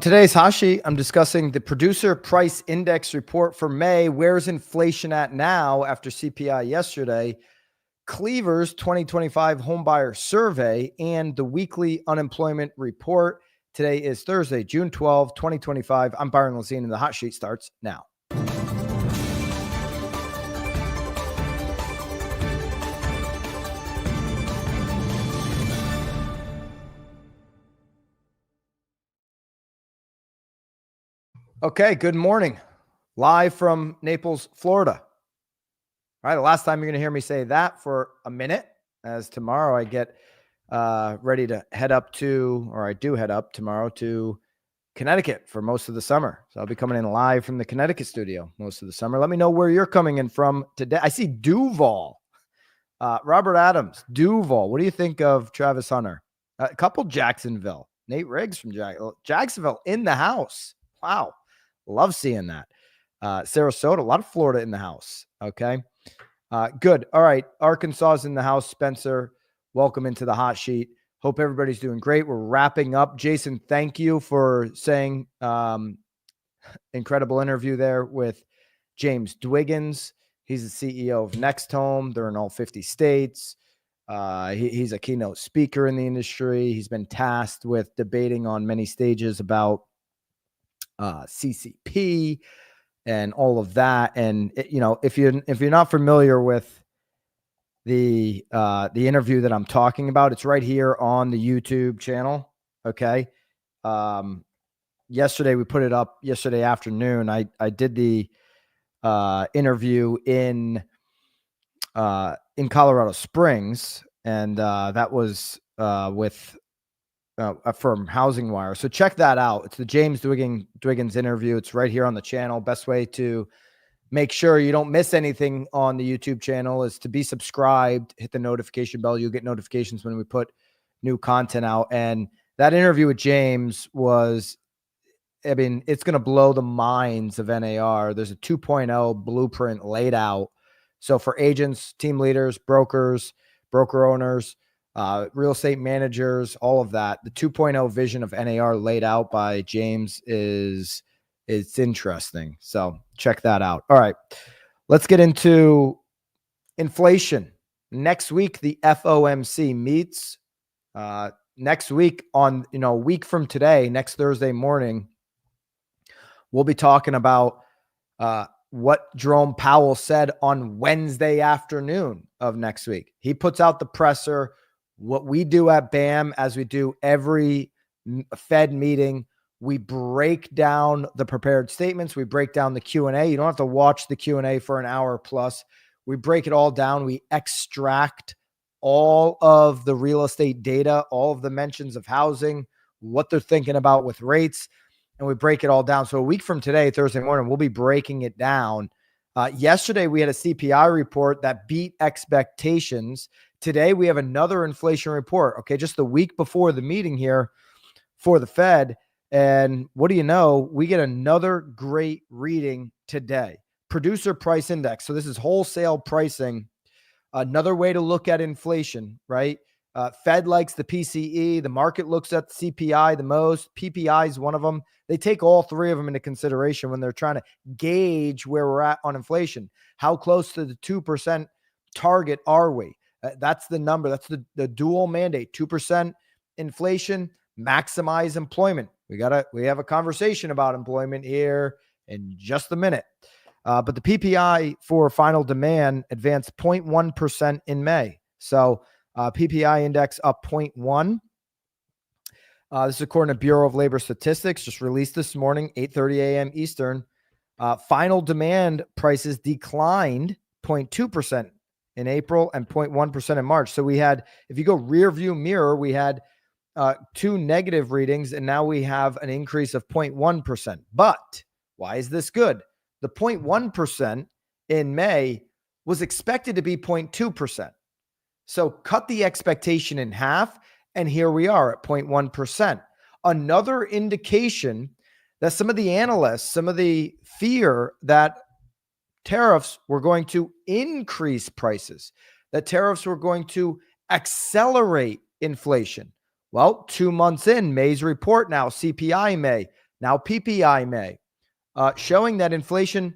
On today's Hot Sheet, I'm discussing the Producer Price Index report for May. Where's inflation at now after CPI yesterday? Cleaver's 2025 homebuyer survey and the weekly unemployment report. Today is Thursday, June 12, 2025. I'm Byron Lazine, and the Hot Sheet starts now. Okay, good morning. Live from Naples, Florida. All right, the last time you're going to hear me say that for a minute, as tomorrow I get ready to head up to, or I do head up tomorrow to Connecticut for most of the summer. So I'll be coming in live from the Connecticut studio most of the summer. Let me know where you're coming in from today. I see Duval, Robert Adams, Duval. What do you think of Travis Hunter? A couple Jacksonville, Nate Riggs from Jacksonville in the house. Wow. Love seeing that. Sarasota, a lot of Florida in the house. Okay. Good. All right. Arkansas is in the house. Spencer, welcome into the Hot Sheet. Hope everybody's doing great. We're wrapping up. Jason, thank you for saying incredible interview there with James Dwiggins. He's the CEO of Next Home. They're in all 50 states. He's a keynote speaker in the industry. He's been tasked with debating on many stages about CCP and all of that. And if you're not familiar with the interview that I'm talking about, it's right here on the YouTube channel. Okay. Yesterday we put it up yesterday afternoon. I did the interview in Colorado Springs, and that was with from Housing Wire. So check that out. It's the James Dwiggins interview. It's right here on the channel. Best way to make sure you don't miss anything on the YouTube channel is to be subscribed, hit the notification bell. You'll get notifications when we put new content out. And that interview with James was, it's going to blow the minds of NAR. There's a 2.0 blueprint laid out. So for agents, team leaders, brokers, broker owners, real estate managers, all of that, the 2.0 vision of NAR laid out by James it's interesting. So check that out. All right, let's get into inflation. Next week, the FOMC meets. Next week on, a week from today, next Thursday morning, we'll be talking about what Jerome Powell said on Wednesday afternoon of next week. He puts out the presser. What we do at BAM, as we do every Fed meeting, we break down the prepared statements. We break down the Q&A. You don't have to watch the Q&A for an hour plus. We break it all down. We extract all of the real estate data, all of the mentions of housing, what they're thinking about with rates, and we break it all down. So a week from today, Thursday morning, we'll be breaking it down. Yesterday, we had a CPI report that beat expectations. Today, we have another inflation report, okay, just the week before the meeting here for the Fed. And what do you know? We get another great reading today. Producer Price Index. So this is wholesale pricing. Another way to look at inflation, right? Fed likes the PCE. The market looks at the CPI the most. PPI is one of them. They take all three of them into consideration when they're trying to gauge where we're at on inflation. How close to the 2% target are we? That's the number. That's the dual mandate. 2% inflation, maximize employment. We have a conversation about employment here in just a minute. But the PPI for final demand advanced 0.1% in May. So PPI index up 0.1. This is according to Bureau of Labor Statistics, just released this morning, 8:30 a.m. Eastern. Final demand prices declined 0.2% in April and 0.1% in March. So we had, if you go rear view mirror, we had two negative readings, and now we have an increase of 0.1%. But why is this good? The 0.1% in May was expected to be 0.2%. So cut the expectation in half, and here we are at 0.1%. Another indication that some of the analysts, some of the fear that tariffs were going to increase prices, that tariffs were going to accelerate inflation. Well, 2 months in, May's report now, CPI May, Now PPI may, showing that inflation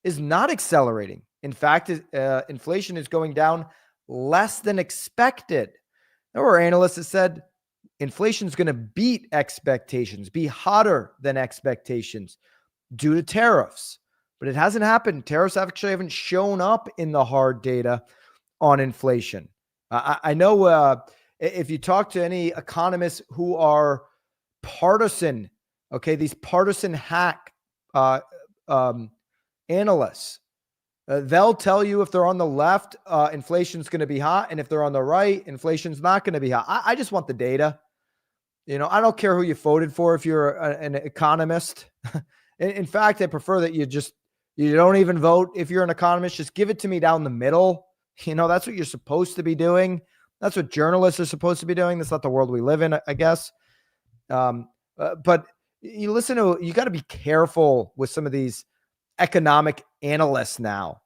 is not accelerating. In fact, inflation is going down less than expected. There were analysts that said inflation is going to beat expectations, be hotter than expectations due to tariffs. But it hasn't happened. Tariffs actually haven't shown up in the hard data on inflation. I know if you talk to any economists who are partisan, okay, these partisan hack uh, um, analysts, they'll tell you if they're on the left, inflation's going to be hot, and if they're on the right, inflation's not going to be hot. I just want the data. I don't care who you voted for if you're an economist. In fact, I prefer that you don't even vote if you're an economist. Just give it to me down the middle. That's what you're supposed to be doing. That's what journalists are supposed to be doing. That's not the world we live in, I guess. But you got to be careful with some of these economic analysts now.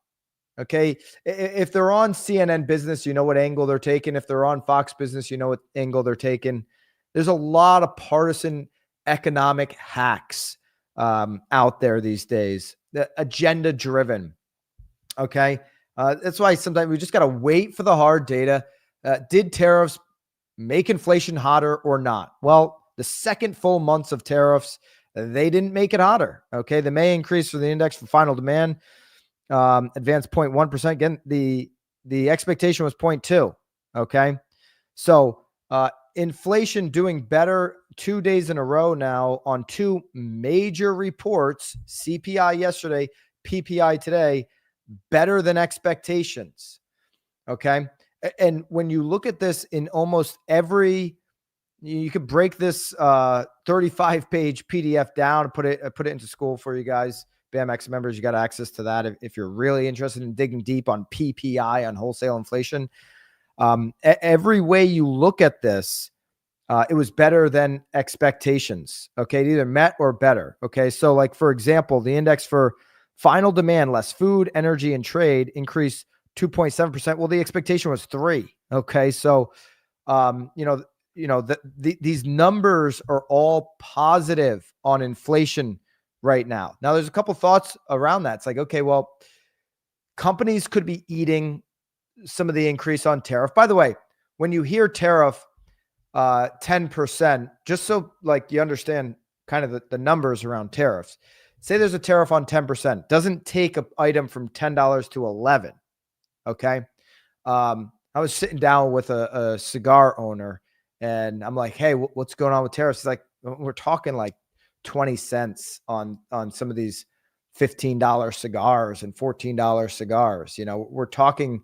Okay. If they're on CNN Business, you know what angle they're taking. If they're on Fox Business, you know what angle they're taking. There's a lot of partisan economic hacks out there these days, agenda driven. Okay. That's why sometimes we just got to wait for the hard data. Did tariffs make inflation hotter or not? Well, the second full months of tariffs, they didn't make it hotter. Okay. The May increase for the index for final demand advanced 0.1%. Again, the expectation was 0.2. Okay. So inflation doing better 2 days in a row now on two major reports, CPI yesterday, PPI today, better than expectations. Okay. And when you look at this in almost every, you could break this 35-page PDF down and put it into school for you guys. BAMX members, you got access to that if you're really interested in digging deep on PPI, on wholesale inflation. Every way you look at this, it was better than expectations. Okay. It either met or better. Okay. So like, for example, the index for final demand, less food, energy, and trade increased 2.7%. Well, the expectation was 3%. Okay. So, these numbers are all positive on inflation right now. Now, there's a couple thoughts around that. It's like, okay, well, companies could be eating some of the increase on tariff. By the way, when you hear tariff 10%, just so like you understand kind of the numbers around tariffs, say there's a tariff on 10%, doesn't take an item from $10 to 11. Okay. I was sitting down with a cigar owner and I'm like, hey, what's going on with tariffs? He's like, we're talking like 20 cents on some of these $15 cigars and $14 cigars. We're talking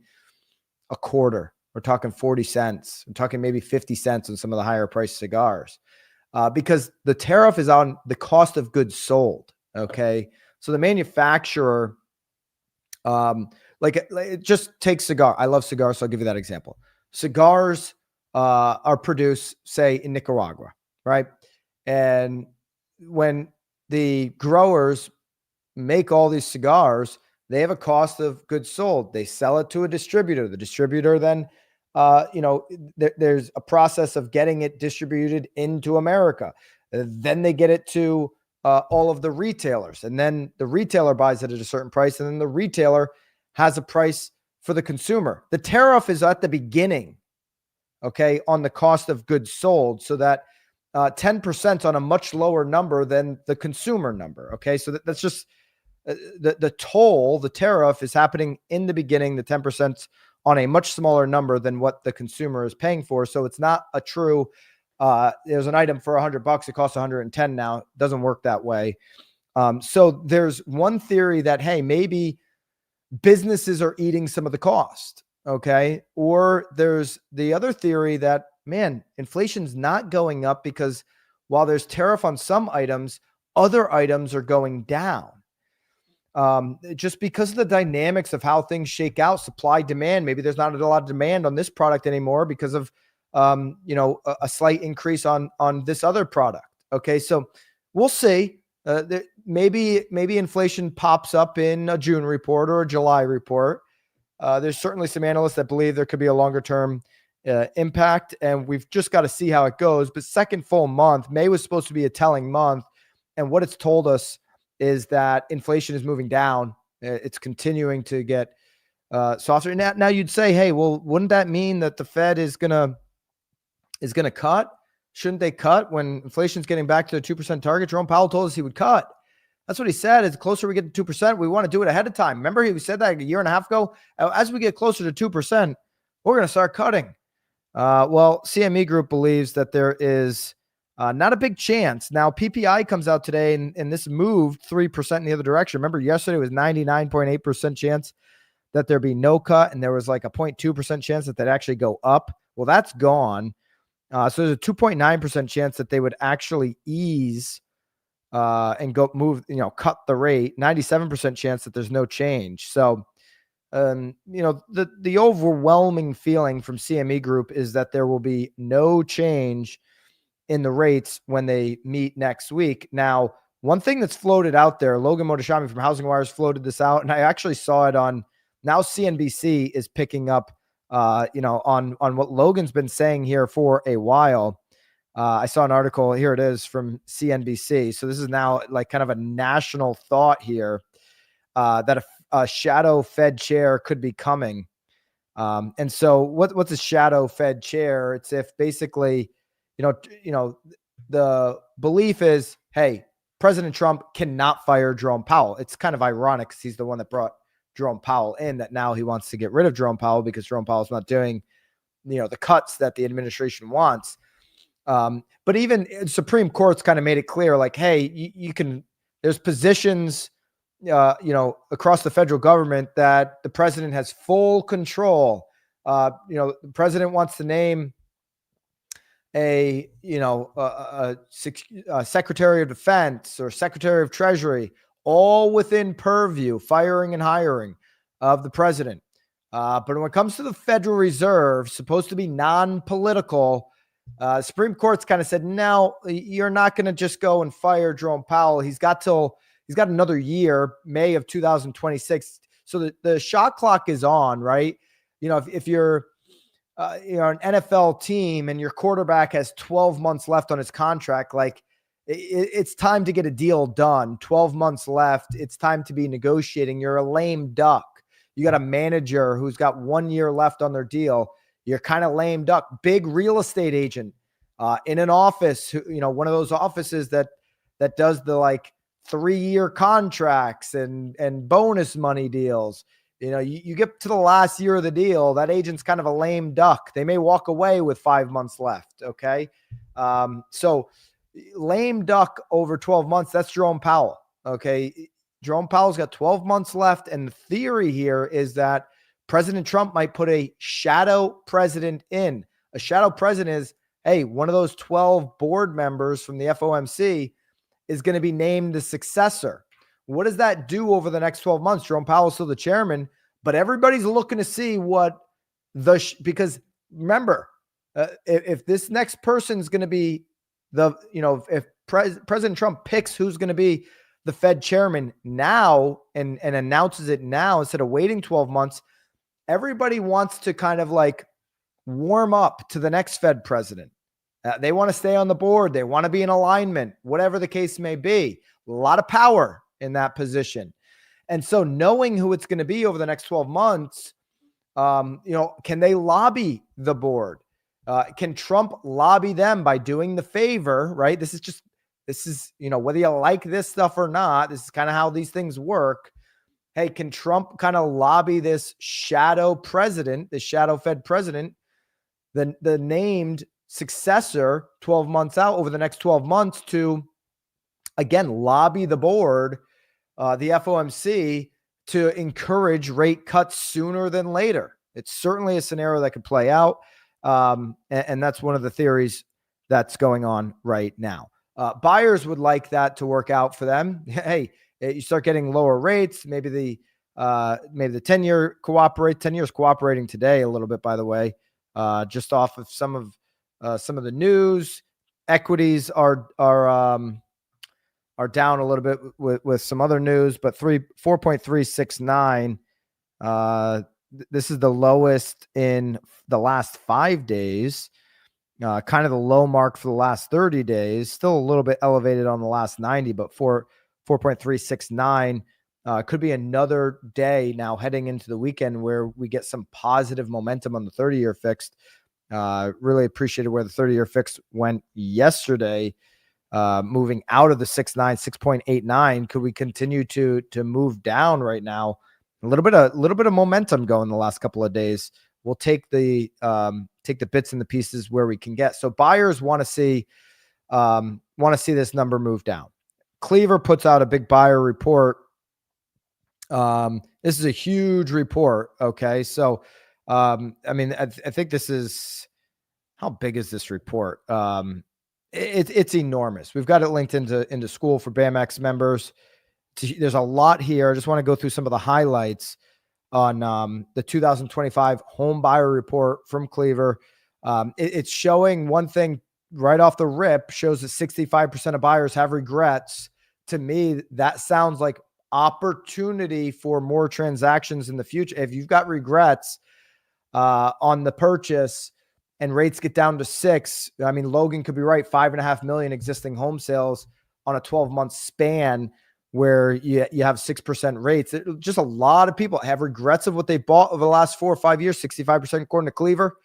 a quarter. We're talking 40 cents. We're talking maybe 50 cents on some of the higher priced cigars because the tariff is on the cost of goods sold. Okay. So the manufacturer, just take cigar. I love cigars. So I'll give you that example. Cigars are produced, say, in Nicaragua, right? And when the growers make all these cigars, they have a cost of goods sold. They sell it to a distributor. The distributor then, there's a process of getting it distributed into America. Then they get it to all of the retailers. And then the retailer buys it at a certain price. And then the retailer has a price for the consumer. The tariff is at the beginning, okay, on the cost of goods sold, so that 10% on a much lower number than the consumer number. Okay. So that's just the toll, the tariff is happening in the beginning, the 10% on a much smaller number than what the consumer is paying for. So it's not a true, there's an item for $100. It costs 110 now. It doesn't work that way. So there's one theory that, hey, maybe businesses are eating some of the cost. Okay. Or there's the other theory that, man, inflation's not going up because while there's tariff on some items, other items are going down. Just because of the dynamics of how things shake out, supply demand, maybe there's not a lot of demand on this product anymore because of, a slight increase on this other product. Okay. So we'll see. Maybe inflation pops up in a June report or a July report. There's certainly some analysts that believe there could be a longer term impact, and we've just got to see how it goes. But second full month, May was supposed to be a telling month. And what it's told us is that inflation is moving down. It's continuing to get softer. Now you'd say, hey, well, wouldn't that mean that the Fed is gonna cut? Shouldn't they cut when inflation's getting back to the 2% target? Jerome Powell told us he would cut. That's what he said. As closer we get to 2%, we want to do it ahead of time. Remember, he said that a year and a half ago. As we get closer to 2%, we're going to start cutting. Well, CME Group believes that there is not a big chance. Now, PPI comes out today, and this moved 3% in the other direction. Remember, yesterday was 99.8% chance that there be no cut, and there was like a 0.2% chance that they'd actually go up. Well, that's gone. So there's a 2.9% chance that they would actually ease and go move, cut the rate. 97% chance that there's no change. So, the overwhelming feeling from CME Group is that there will be no change in the rates when they meet next week. Now, one thing that's floated out there, Logan Motoshami from Housing Wires floated this out, and I actually saw it on now CNBC is picking up, on what Logan's been saying here for a while. I saw an article, here it is from CNBC. So this is now like kind of a national thought here that a shadow Fed chair could be coming. And so what's a shadow Fed chair? It's if basically, the belief is, hey, President Trump cannot fire Jerome Powell. It's kind of ironic because he's the one that brought Jerome Powell in, that now he wants to get rid of Jerome Powell because Jerome Powell's not doing, the cuts that the administration wants. But even Supreme Court's kind of made it clear, like, hey, you can, there's positions, across the federal government that the president has full control. The president wants to name a Secretary of Defense or Secretary of Treasury, all within purview, firing and hiring of the president. But when it comes to the Federal Reserve, supposed to be non-political, Supreme Court's kind of said, no, you're not going to just go and fire Jerome Powell. He's got another year, May of 2026. So the shot clock is on, right? If you're, an NFL team and your quarterback has 12 months left on his contract, like it's time to get a deal done. 12 months left. It's time to be negotiating. You're a lame duck. You got a manager who's got 1 year left on their deal. You're kind of lame duck. Big real estate agent in an office, one of those offices that does the like 3-year contracts and bonus money deals. You get to the last year of the deal, that agent's kind of a lame duck. They may walk away with 5 months left. Okay. So lame duck over 12 months, that's Jerome Powell. Okay. Jerome Powell's got 12 months left. And the theory here is that President Trump might put a shadow president in. A shadow president is, hey, one of those 12 board members from the FOMC is going to be named the successor. What does that do over the next 12 months? Jerome Powell's still the chairman, but everybody's looking to see what because remember, if this next person's going to be if President Trump picks who's going to be the Fed chairman now and announces it now instead of waiting 12 months, everybody wants to kind of like warm up to the next Fed president. They want to stay on the board. They want to be in alignment, whatever the case may be. A lot of power in that position. And so knowing who it's going to be over the next 12 months, can they lobby the board? Can Trump lobby them by doing the favor, right? This is, whether you like this stuff or not, this is kind of how these things work. Hey, can Trump kind of lobby this shadow president, the shadow Fed president, the named successor 12 months out over the next 12 months to, again, lobby the board, the FOMC, to encourage rate cuts sooner than later? It's certainly a scenario that could play out. And that's one of the theories that's going on right now. Buyers would like that to work out for them. Hey, you start getting lower rates. Maybe the 10-year cooperate. 10 years cooperating today a little bit, by the way, just off of some of the news. Equities are down a little bit with some other news, but 4.369. This is the lowest in the last 5 days. kind of the low mark for the last 30 days, still a little bit elevated on the last 90, but 4.369 could be another day now heading into the weekend where we get some positive momentum on the 30-year fixed. Really appreciated where the 30-year fixed went yesterday, moving out of the 6.89. Could we continue to move down right now? A little bit of momentum going the last couple of days. We'll take the bits and the pieces where we can get. So buyers want to see this number move down. Cleaver puts out a big buyer report. This is a huge report. Okay. So, I mean, I think this is, how big is this report? It's enormous. We've got it linked into school for BAMX members. There's a lot here. I just want to go through some of the highlights on the 2025 home buyer report from Cleaver. It's showing one thing right off the rip, shows that 65% of buyers have regrets. To me, that sounds like opportunity for more transactions in the future. If you've got regrets on the purchase and rates get down to 6, I mean, Logan could be right. 5.5 million existing home sales on a 12-month span where you have 6% rates. Just a lot of people have regrets of what they bought over the last 4 or 5 years, 65% according to Cleaver.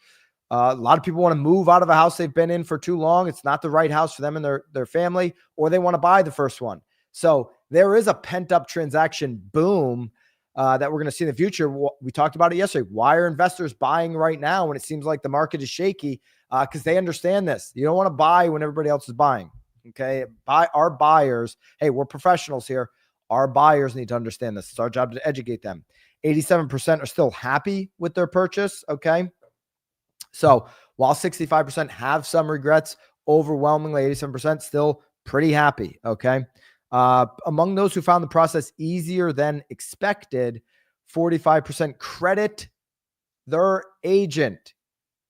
A lot of people want to move out of a house they've been in for too long. It's not the right house for them and their family, or they want to buy the first one. So there is a pent-up transaction boom that we're going to see in the future. We talked about it yesterday. Why are investors buying right now when it seems like the market is shaky? Because they understand this. You don't want to buy when everybody else is buying. Okay. Our buyers, hey, we're professionals here. Our buyers need to understand this. It's our job to educate them. 87% are still happy with their purchase. Okay. So while 65% have some regrets, overwhelmingly 87% still pretty happy. Okay. Among those who found the process easier than expected, 45% credit their agent.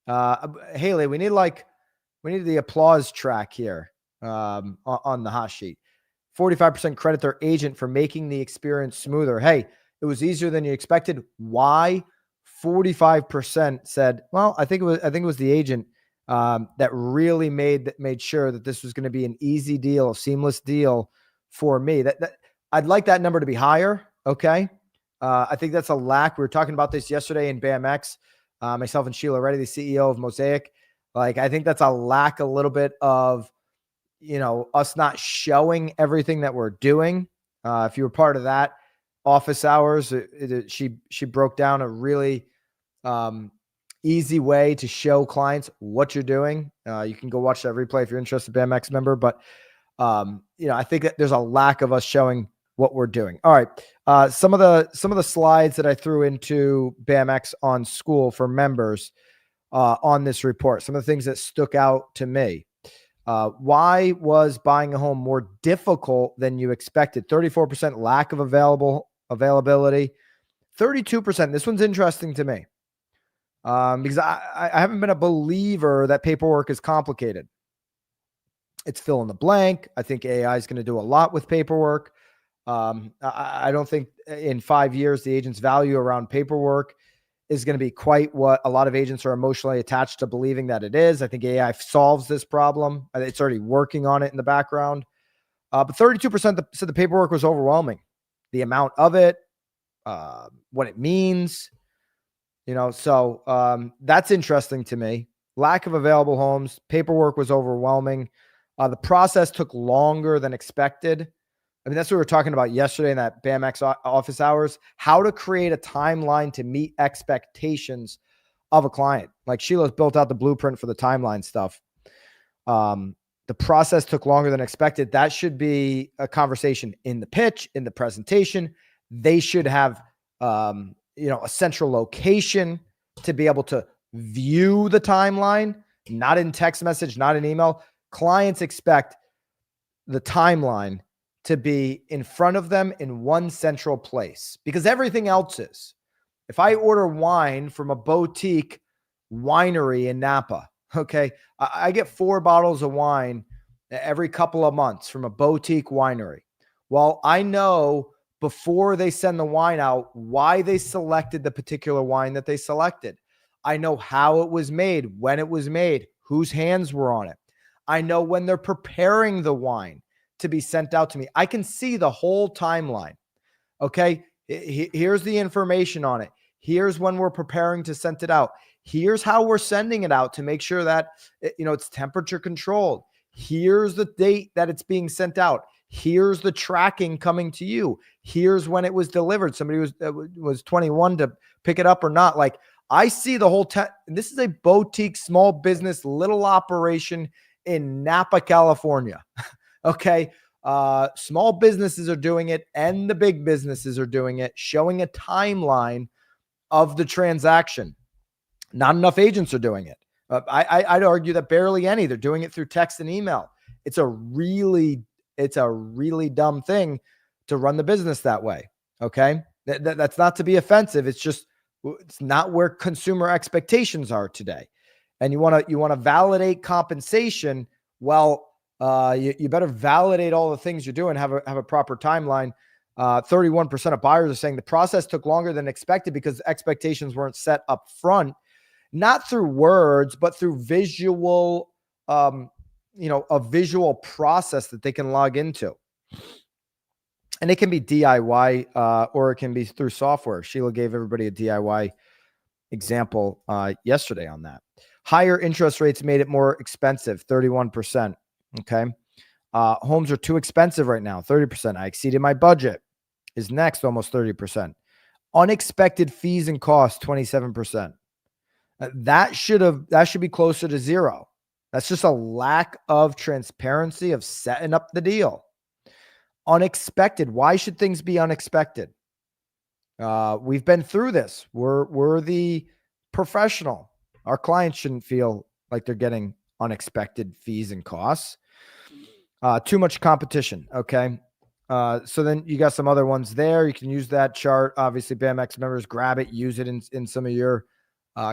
Haley, we need the applause track here on the hot sheet. 45% credit their agent for making the experience smoother. Hey, it was easier than you expected. Why? 45% said, well, I think it was the agent that really made sure that this was going to be an easy deal, a seamless deal for me. That I'd like that number to be higher. Okay. I think that's a lack. We were talking about this yesterday in BAMX, myself and Sheila Reddy, the CEO of Mosaic. Like, I think that's a lack a little bit of, us not showing everything that we're doing. If you were part of that office hours, she broke down a really easy way to show clients what you're doing. You can go watch that replay if you're interested, BAMX member. But I think that there's a lack of us showing what we're doing. All right. Some of the slides that I threw into BAMX on school for members on this report, some of the things that stuck out to me. Why was buying a home more difficult than you expected? 34% lack of availability. 32%. This one's interesting to me because I haven't been a believer that paperwork is complicated. It's fill in the blank. I think AI is going to do a lot with paperwork. I don't think in 5 years the agent's value around paperwork is going to be quite what a lot of agents are emotionally attached to believing that it is. I think AI solves this problem. It's already working on it in the background. But 32% said the paperwork was overwhelming. The amount of it, what it means, so that's interesting to me. Lack of available homes, paperwork was overwhelming. The process took longer than expected. I mean, that's what we were talking about yesterday in that BAMX office hours, how to create a timeline to meet expectations of a client. Like Sheila's built out the blueprint for the timeline stuff. The process took longer than expected. That should be a conversation in the pitch, in the presentation. They should have, a central location to be able to view the timeline, not in text message, not in email. Clients expect the timeline to be in front of them in one central place because everything else is. If I order wine from a boutique winery in Napa, okay, I get 4 bottles of wine every couple of months from a boutique winery. Well, I know before they send the wine out why they selected the particular wine that they selected. I know how it was made, when it was made, whose hands were on it. I know when they're preparing the wine to be sent out to me. I can see the whole timeline. Okay. Here's the information on it. Here's when we're preparing to send it out. Here's how we're sending it out to make sure that, it's temperature controlled. Here's the date that it's being sent out. Here's the tracking coming to you. Here's when it was delivered. Somebody was 21 to pick it up or not. Like, I see the whole this is a boutique, small business, little operation in Napa, California. Okay. Small businesses are doing it and the big businesses are doing it, showing a timeline of the transaction. Not enough agents are doing it. I'd argue that barely any. They're doing it through text and email. It's a really dumb thing to run the business that way. Okay. That's not to be offensive. It's not where consumer expectations are today. And you want to validate compensation. Well, you better validate all the things you're doing, have a proper timeline. 31% of buyers are saying the process took longer than expected because expectations weren't set up front, not through words, but through visual, a visual process that they can log into. And it can be DIY or it can be through software. Sheila gave everybody a DIY example yesterday on that. Higher interest rates made it more expensive, 31%. Okay. Homes are too expensive right now, 30%. I exceeded my budget is next, almost 30%. Unexpected fees and costs, 27%. That should be closer to zero. That's just a lack of transparency of setting up the deal. Unexpected. Why should things be unexpected? We've been through this. We're the professional. Our clients shouldn't feel like they're getting unexpected fees and costs. Too much competition. Okay. So then you got some other ones there. You can use that chart. Obviously, BAMX members, grab it, use it in some of your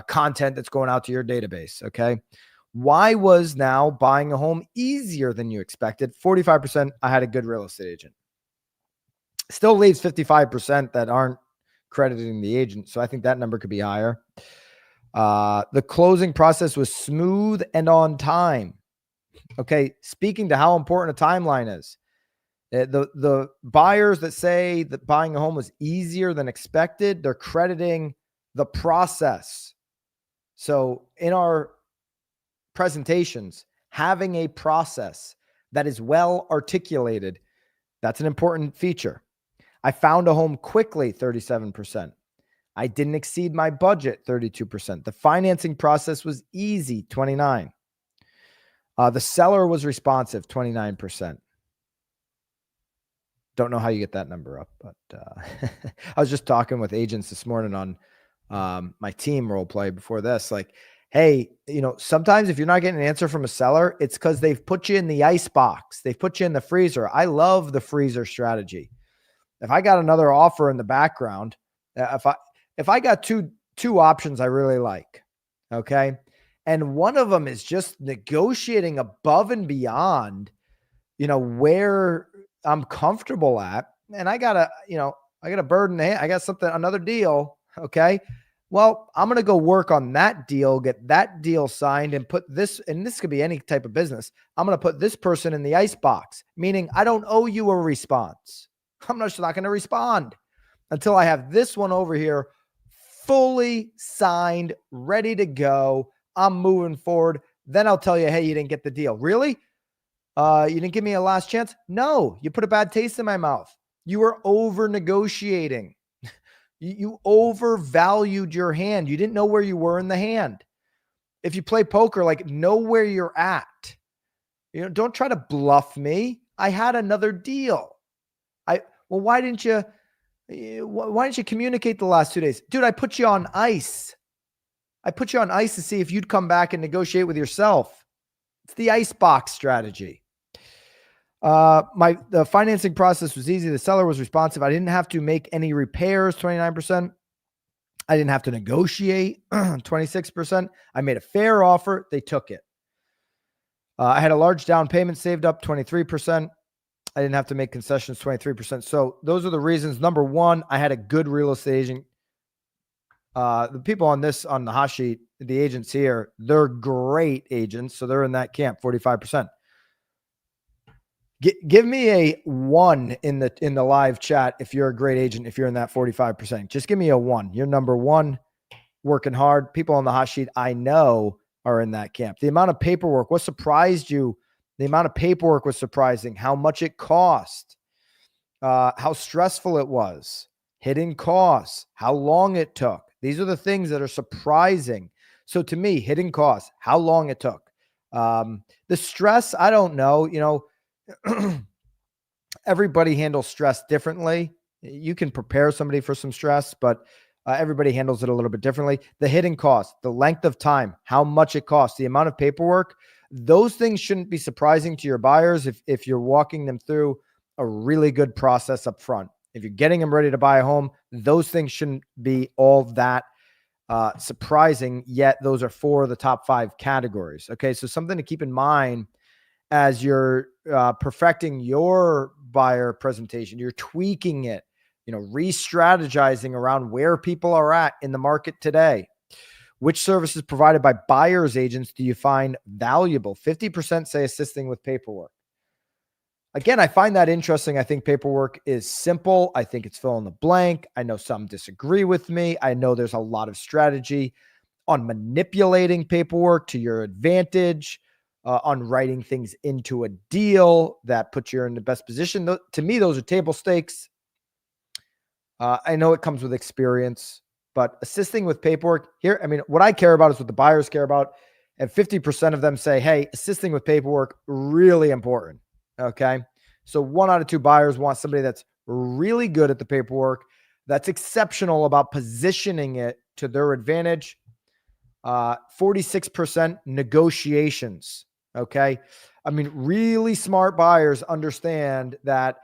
content that's going out to your database. Okay. Why was now buying a home easier than you expected? 45%. I had a good real estate agent. Still leaves 55% that aren't crediting the agent. So I think that number could be higher. The closing process was smooth and on time. Okay. Speaking to how important a timeline is, the buyers that say that buying a home was easier than expected, they're crediting the process. So in our presentations, having a process that is well articulated, that's an important feature. I found a home quickly, 37%. I didn't exceed my budget, 32%. The financing process was easy, 29%. The seller was responsive, 29%. Don't know how you get that number up, but I was just talking with agents this morning on my team role play before this. Like, hey, sometimes if you're not getting an answer from a seller, it's because they've put you in the ice box. They've put you in the freezer. I love the freezer strategy. If I got another offer in the background, if I got two options I really like, okay, and one of them is just negotiating above and beyond, where I'm comfortable at, and I got a bird in the hand, I got another deal, okay. Well, I'm going to go work on that deal, get that deal signed, and put this, and this could be any type of business. I'm going to put this person in the ice box, meaning I don't owe you a response. I'm just not going to respond until I have this one over here fully signed, ready to go. I'm moving forward. Then I'll tell you, hey, you didn't get the deal. Really? You didn't give me a last chance? No, you put a bad taste in my mouth. You were over negotiating. You overvalued your hand. You didn't know where you were in the hand. If you play poker, know where you're at. Don't try to bluff me. I had another deal. Why didn't you communicate the last 2 days? Dude, I put you on ice. I put you on ice to see if you'd come back and negotiate with yourself. It's the icebox strategy. The financing process was easy. The seller was responsive. I didn't have to make any repairs, 29%. I didn't have to negotiate, 26%. I made a fair offer. They took it. I had a large down payment saved up, 23%. I didn't have to make concessions, 23%. So those are the reasons. Number one, I had a good real estate agent The people on the hot sheet, the agents here, they're great agents. So they're in that camp, 45%. Give me a 1 in the live chat if you're a great agent, if you're in that 45%. Just give me a 1. You're number 1, working hard. People on the hot sheet I know are in that camp. The amount of paperwork, what surprised you? The amount of paperwork was surprising. How much it cost, how stressful it was, hidden costs, how long it took. These are the things that are surprising. So to me, hidden costs, how long it took. The stress, I don't know, everybody handles stress differently. You can prepare somebody for some stress, but everybody handles it a little bit differently. The hidden cost, the length of time, how much it costs, the amount of paperwork, those things shouldn't be surprising to your buyers if you're walking them through a really good process up front. If you're getting them ready to buy a home, those things shouldn't be all that surprising, yet those are 4 of the top 5 categories. Okay, so something to keep in mind as you're perfecting your buyer presentation, you're tweaking it, re-strategizing around where people are at in the market today. Which services provided by buyer's agents do you find valuable? 50% say assisting with paperwork. Again, I find that interesting. I think paperwork is simple. I think it's fill in the blank. I know some disagree with me. I know there's a lot of strategy on manipulating paperwork to your advantage, on writing things into a deal that puts you in the best position. To me, those are table stakes. I know it comes with experience, but assisting with paperwork here, I mean, what I care about is what the buyers care about. And 50% of them say, hey, assisting with paperwork, really important. Okay. So 1 out of 2 buyers want somebody that's really good at the paperwork, that's exceptional about positioning it to their advantage. 46% negotiations. Okay. I mean, really smart buyers understand that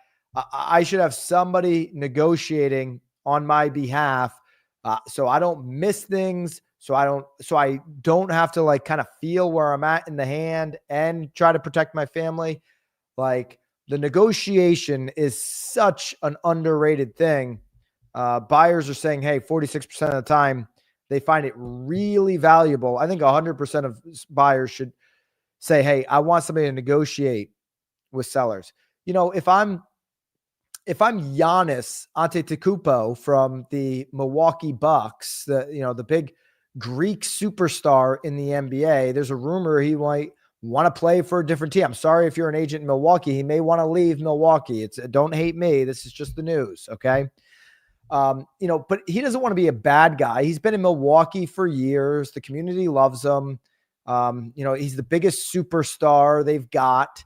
I should have somebody negotiating on my behalf. So I don't miss things. So I don't have to like kind of feel where I'm at in the hand and try to protect my family. Like the negotiation is such an underrated thing. Buyers are saying, hey, 46% of the time, they find it really valuable. I think 100% of buyers should say, hey, I want somebody to negotiate with sellers. If I'm Giannis Antetokounmpo from the Milwaukee Bucks, the big Greek superstar in the NBA, there's a rumor he might want to play for a different team. I'm sorry if you're an agent in Milwaukee, he may want to leave Milwaukee. Don't hate me. This is just the news. Okay. But he doesn't want to be a bad guy. He's been in Milwaukee for years. The community loves him. He's the biggest superstar they've got,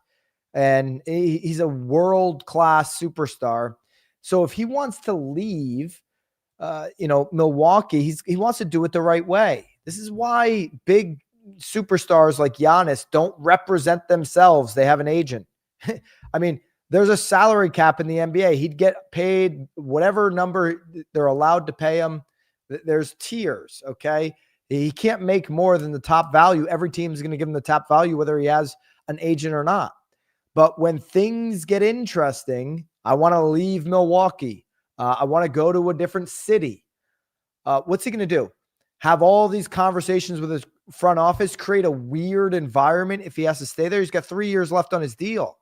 and he's a world-class superstar. So if he wants to leave, Milwaukee, he wants to do it the right way. This is why big superstars like Giannis don't represent themselves. They have an agent. I mean, there's a salary cap in the NBA. He'd get paid whatever number they're allowed to pay him. There's tiers, okay? He can't make more than the top value. Every team is going to give him the top value, whether he has an agent or not. But when things get interesting, I want to leave Milwaukee. I want to go to a different city. What's he going to do? Have all these conversations with his front office, create a weird environment if he has to stay there? He's got 3 years left on his deal.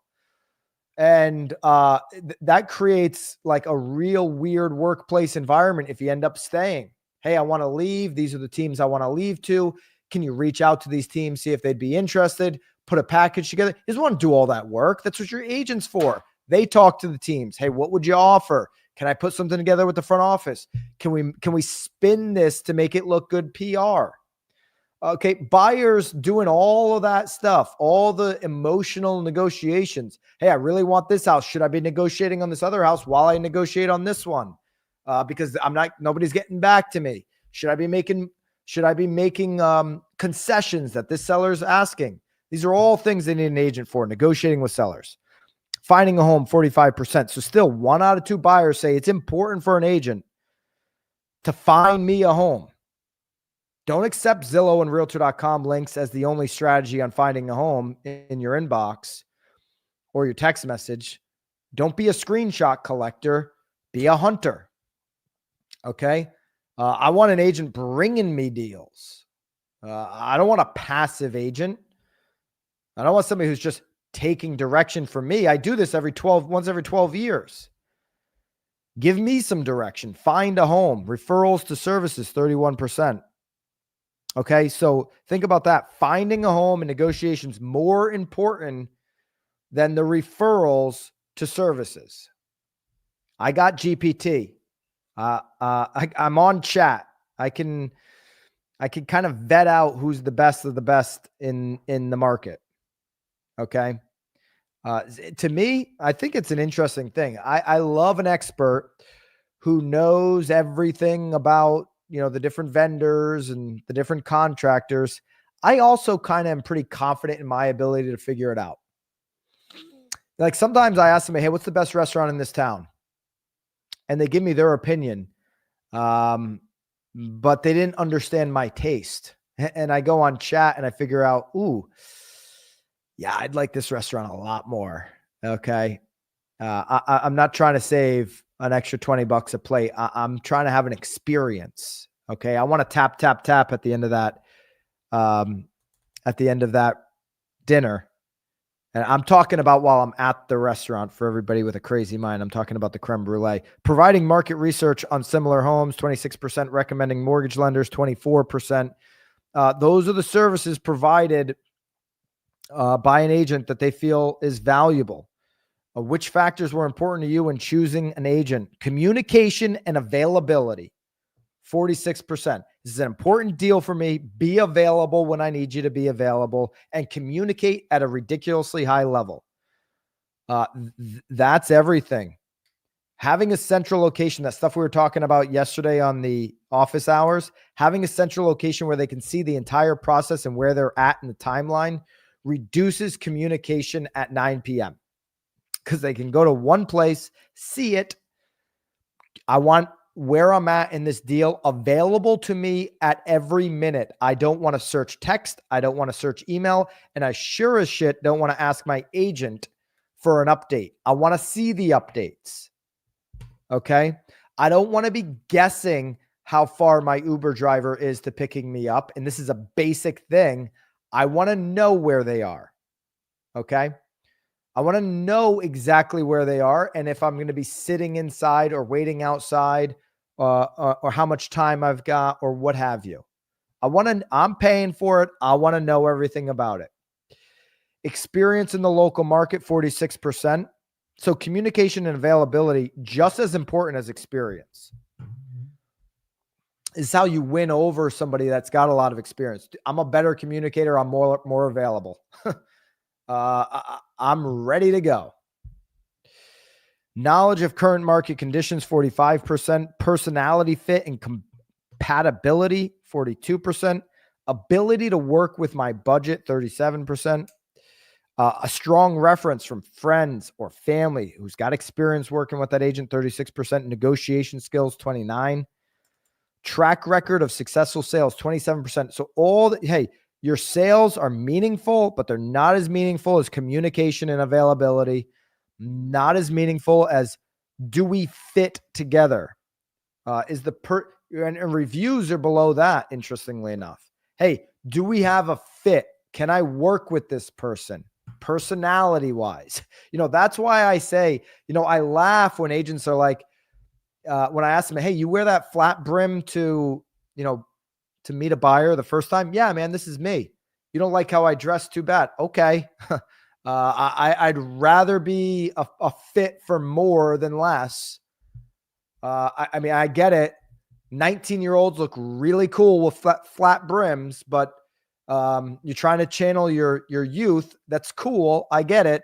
And that creates like a real weird workplace environment if you end up staying. Hey, I want to leave. These are the teams I want to leave to. Can you reach out to these teams, see if they'd be interested, put a package together? He doesn't want to do all that work. That's what your agent's for. They talk to the teams. Hey, what would you offer? Can I put something together with the front office? Can we spin this to make it look good PR? Okay, buyers doing all of that stuff, all the emotional negotiations. Hey, I really want this house. Should I be negotiating on this other house while I negotiate on this one? Because nobody's getting back to me. Should I be making concessions that this seller is asking? These are all things they need an agent for. Negotiating with sellers, finding a home, 45%. So still 1 out of 2 buyers say it's important for an agent to find me a home. Don't accept Zillow and Realtor.com links as the only strategy on finding a home in your inbox or your text message. Don't be a screenshot collector. Be a hunter. Okay? I want an agent bringing me deals. I don't want a passive agent. I don't want somebody who's just taking direction from me. I do this once every 12 years. Give me some direction. Find a home. Referrals to services, 31%. Okay, so think about that. Finding a home and negotiations more important than the referrals to services. I got GPT. I'm on chat. I can kind of vet out who's the best of the best in the market. Okay. To me, I think it's an interesting thing. I love an expert who knows everything about, the different vendors and the different contractors. I also kind of am pretty confident in my ability to figure it out. Like sometimes I ask them, hey, what's the best restaurant in this town? And they give me their opinion. But they didn't understand my taste. And I go on chat and I figure out, yeah, I'd like this restaurant a lot more. Okay. I'm not trying to save an extra $20 a plate. I'm trying to have an experience. Okay. I want to tap, tap, tap at the end of that, dinner. And I'm talking about while I'm at the restaurant for everybody with a crazy mind. I'm talking about the creme brulee. Providing market research on similar homes, 26%. Recommending mortgage lenders, 24%. Those are the services provided by an agent that they feel is valuable. Which factors were important to you when choosing an agent? Communication and availability, 46%. This is an important deal for me. Be available when I need you to be available and communicate at a ridiculously high level. That's everything. Having a central location, that stuff we were talking about yesterday on the office hours, having a central location where they can see the entire process and where they're at in the timeline reduces communication at 9 p.m. because they can go to one place, see it. I want where I'm at in this deal available to me at every minute. I don't want to search text. I don't want to search email. And I sure as shit don't want to ask my agent for an update. I want to see the updates. Okay. I don't want to be guessing how far my Uber driver is to picking me up. And this is a basic thing. I want to know where they are. Okay. I want to know exactly where they are and if I'm going to be sitting inside or waiting outside or how much time I've got or what have you. I'm paying for it. I want to know everything about it. Experience in the local market, 46%. So communication and availability, just as important as experience. This is how you win over somebody that's got a lot of experience. I'm a better communicator. I'm more available. I'm ready to go. Knowledge of current market conditions, 45%. Personality fit and compatibility, 42%. Ability to work with my budget, 37%. A strong reference from friends or family who's got experience working with that agent, 36%. Negotiation skills, 29%. Track record of successful sales, 27%. So hey, your sales are meaningful, but they're not as meaningful as communication and availability. Not as meaningful as do we fit together? And reviews are below that, interestingly enough. Hey, do we have a fit? Can I work with this person? Personality wise, that's why I say, I laugh when agents are like, when I ask them, hey, you wear that flat brim to meet a buyer the first time? Yeah, man, this is me. You don't like how I dress? Too bad. Okay. I'd rather be a fit for more than less. I mean, I get it. 19-year-olds look really cool with flat brims, but you're trying to channel your youth. That's cool. I get it.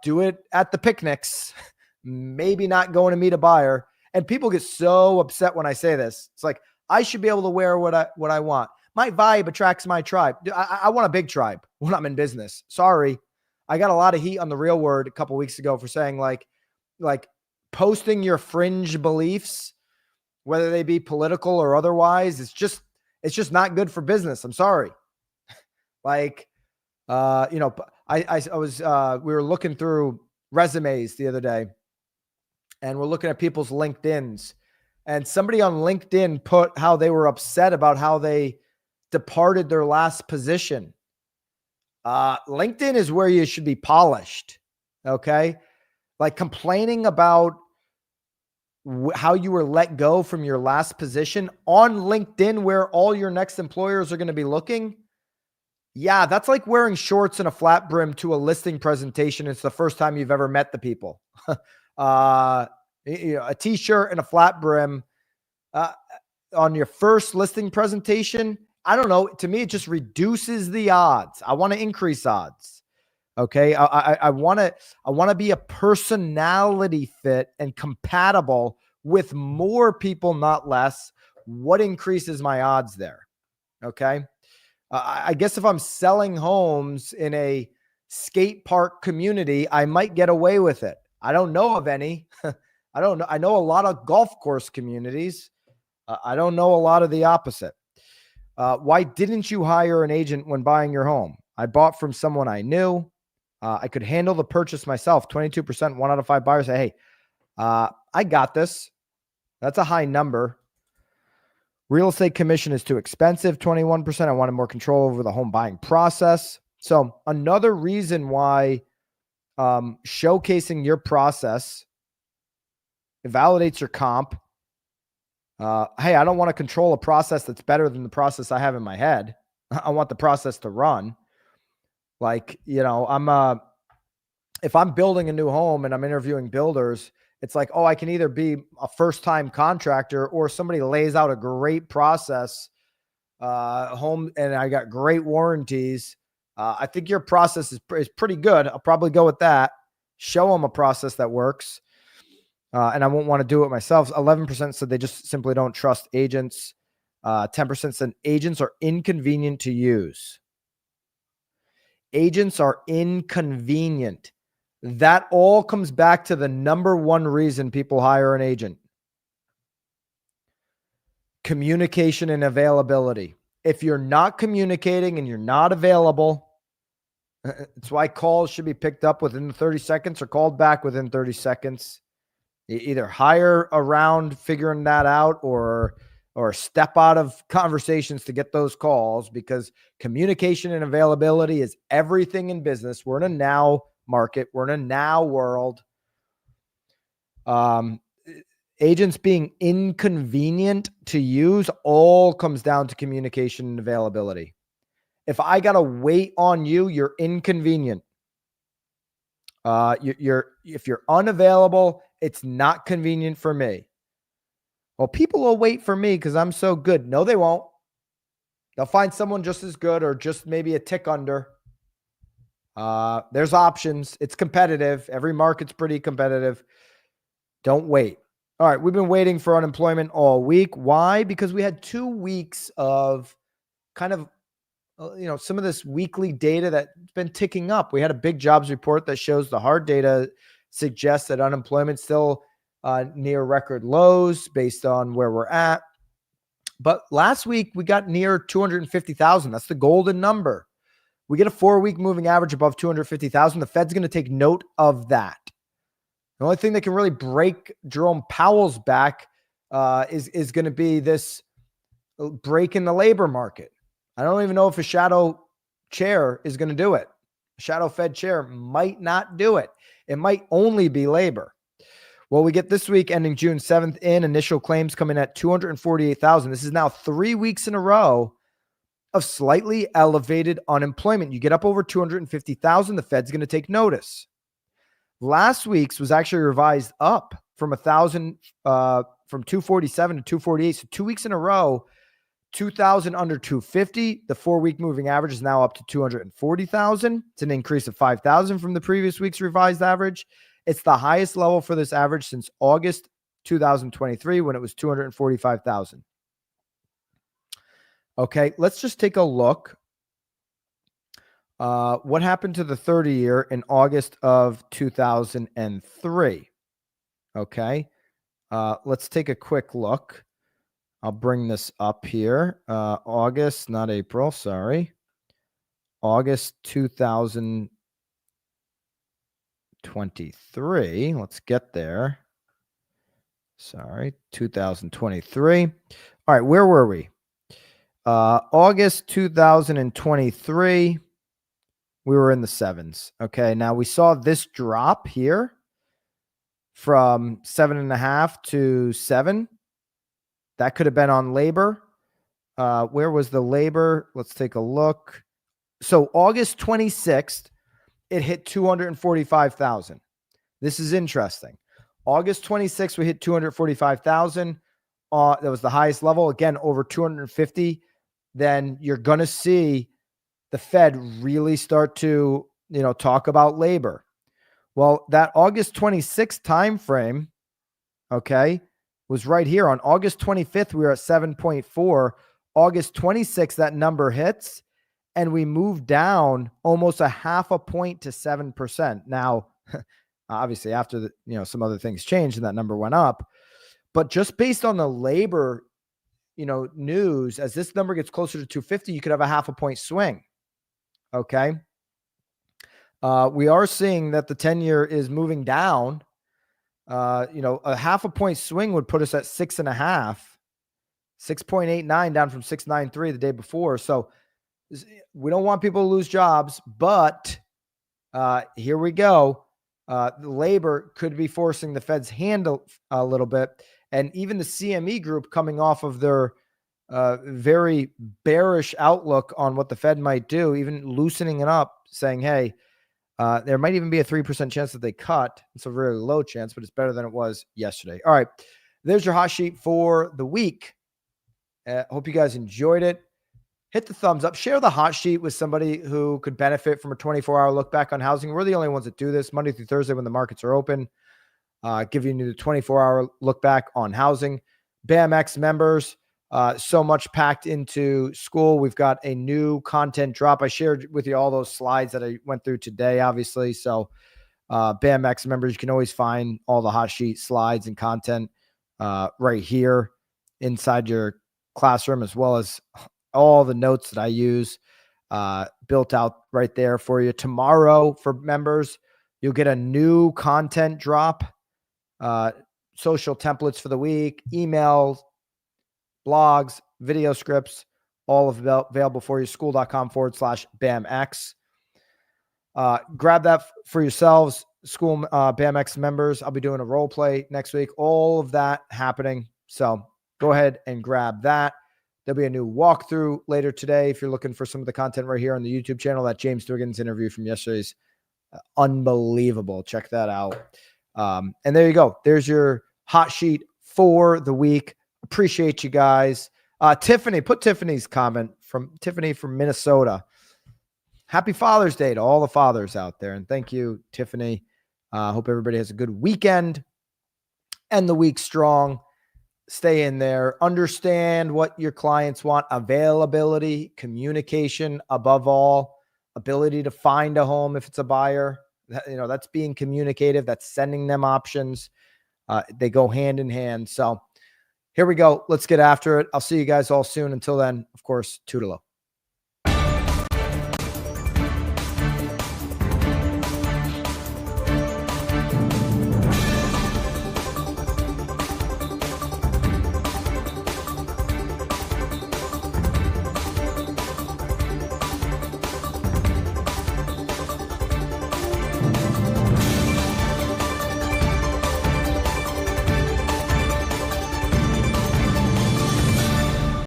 Do it at the picnics, maybe not going to meet a buyer. And people get so upset when I say this. It's like, I should be able to wear what I want. My vibe attracts my tribe. I want a big tribe when I'm in business. Sorry. I got a lot of heat on The Real Word a couple weeks ago for saying like posting your fringe beliefs, whether they be political or otherwise, it's just not good for business. I'm sorry. I was, we were looking through resumes the other day and we're looking at people's LinkedIns And somebody on LinkedIn put how they were upset about how they departed their last position. LinkedIn is where you should be polished. Okay. Like complaining about how you were let go from your last position on LinkedIn, where all your next employers are going to be looking. Yeah, that's like wearing shorts and a flat brim to a listing presentation. It's the first time you've ever met the people. A t-shirt and a flat brim on your first listing presentation. I don't know. To me, it just reduces the odds. I want to increase odds. Okay. I want to be a personality fit and compatible with more people, not less. What increases my odds there? Okay. I guess if I'm selling homes in a skate park community, I might get away with it. I don't know of any. I don't know. I know a lot of golf course communities. I don't know a lot of the opposite. Why didn't you hire an agent when buying your home? I bought from someone I knew. I could handle the purchase myself. 22%, 1 out of 5 buyers say, hey, I got this. That's a high number. Real estate commission is too expensive, 21%. I wanted more control over the home buying process. So another reason why showcasing your process, it validates your comp. Hey, I don't want to control a process that's better than the process I have in my head. I want the process to run. Like, if I'm building a new home and I'm interviewing builders, it's like, oh, I can either be a first-time contractor or somebody lays out a great process home and I got great warranties. I think your process is pretty good. I'll probably go with that. Show them a process that works. And I won't want to do it myself. 11% said they just simply don't trust agents. 10% said agents are inconvenient to use. Agents are inconvenient. That all comes back to the number one reason people hire an agent: communication and availability. If you're not communicating and you're not available, it's why calls should be picked up within 30 seconds or called back within 30 seconds. You either hire around figuring that out or step out of conversations to get those calls, because communication and availability is everything in business. We're in a now market. We're in a now world. Agents being inconvenient to use all comes down to communication and availability. If I got to wait on you, you're inconvenient. If you're unavailable, it's not convenient for me. Well, people will wait for me because I'm so good. No, they won't. They'll find someone just as good or just maybe a tick under. There's options. It's competitive. Every market's pretty competitive. Don't wait. All right. We've been waiting for unemployment all week. Why? Because we had 2 weeks of kind of, some of this weekly data that's been ticking up. We had a big jobs report that shows the hard data suggests that unemployment's still near record lows based on where we're at. But last week we got near 250,000. That's the golden number. We get a 4-week moving average above 250,000. The Fed's going to take note of that. The only thing that can really break Jerome Powell's back is going to be this break in the labor market. I don't even know if a shadow chair is going to do it. A shadow Fed chair might not do it. It might only be labor. Well, we get this week ending June 7th in. Initial claims coming at 248,000. This is now 3 weeks in a row of slightly elevated unemployment. You get up over 250,000, the Fed's going to take notice. Last week's was actually revised up from 1,000, from 247 to 248. So 2 weeks in a row, 2,000 under 250. The 4-week moving average is now up to 240,000. It's an increase of 5,000 from the previous week's revised average. It's the highest level for this average since August 2023, when it was 245,000. Okay, let's just take a look. What happened to the 30-year in August of 2003? Okay, let's take a quick look. I'll bring this up here. August, not April, sorry. August 2023. Let's get there. Sorry, 2023. All right, where were we? August 2023, we were in the sevens. Okay, now we saw this drop here from 7.5 to 7. That could have been on labor. Where was the labor? Let's take a look. So August 26th, it hit 245,000. This is interesting. August 26th, we hit 245,000. That was the highest level. Again, over 250. Then you're going to see the Fed really start to, talk about labor. Well, that August 26th time frame, okay, was right here. On August 25th, we were at 7.4. August 26th, that number hits, and we moved down almost a half a point to 7%. Now, obviously, after some other things changed and that number went up, but just based on the labor, news, as this number gets closer to 250, you could have a half a point swing. Okay. We are seeing that the 10-year is moving down. A half a point swing would put us at 6.5, 6.89 down from 6.93 the day before. So we don't want people to lose jobs, but here we go. The labor could be forcing the Fed's hand a little bit. And even the CME group coming off of their very bearish outlook on what the Fed might do, even loosening it up, saying, hey, there might even be a 3% chance that they cut. It's a very low chance, but it's better than it was yesterday. All right, there's your hot sheet for the week. Hope you guys enjoyed it. Hit the thumbs up. Share the hot sheet with somebody who could benefit from a 24-hour look back on housing. We're the only ones that do this Monday through Thursday when the markets are open. Giving you the 24-hour look back on housing. BAMX members, so much packed into school. We've got a new content drop. I shared with you all those slides that I went through today, obviously. So BAMX members, you can always find all the hot sheet slides and content right here inside your classroom, as well as all the notes that I use built out right there for you. Tomorrow for members, you'll get a new content drop, social templates for the week, emails, blogs, video scripts, all available for you. School.com/BAMX. Grab that for yourselves, school BAMX members. I'll be doing a role play next week. All of that happening. So go ahead and grab that. There'll be a new walkthrough later today if you're looking for some of the content right here on the YouTube channel. That James Dwiggins interview from yesterday's unbelievable. Check that out. And there you go. There's your hot sheet for the week. Appreciate you guys. Tiffany, put Tiffany's comment from Tiffany from Minnesota. Happy Father's Day to all the fathers out there. And thank you, Tiffany. Hope everybody has a good weekend and the week strong. Stay in there. Understand what your clients want. Availability, communication, above all, ability to find a home if it's a buyer. That's being communicative. That's sending them options. They go hand in hand. So here we go. Let's get after it. I'll see you guys all soon. Until then, of course, toodaloo.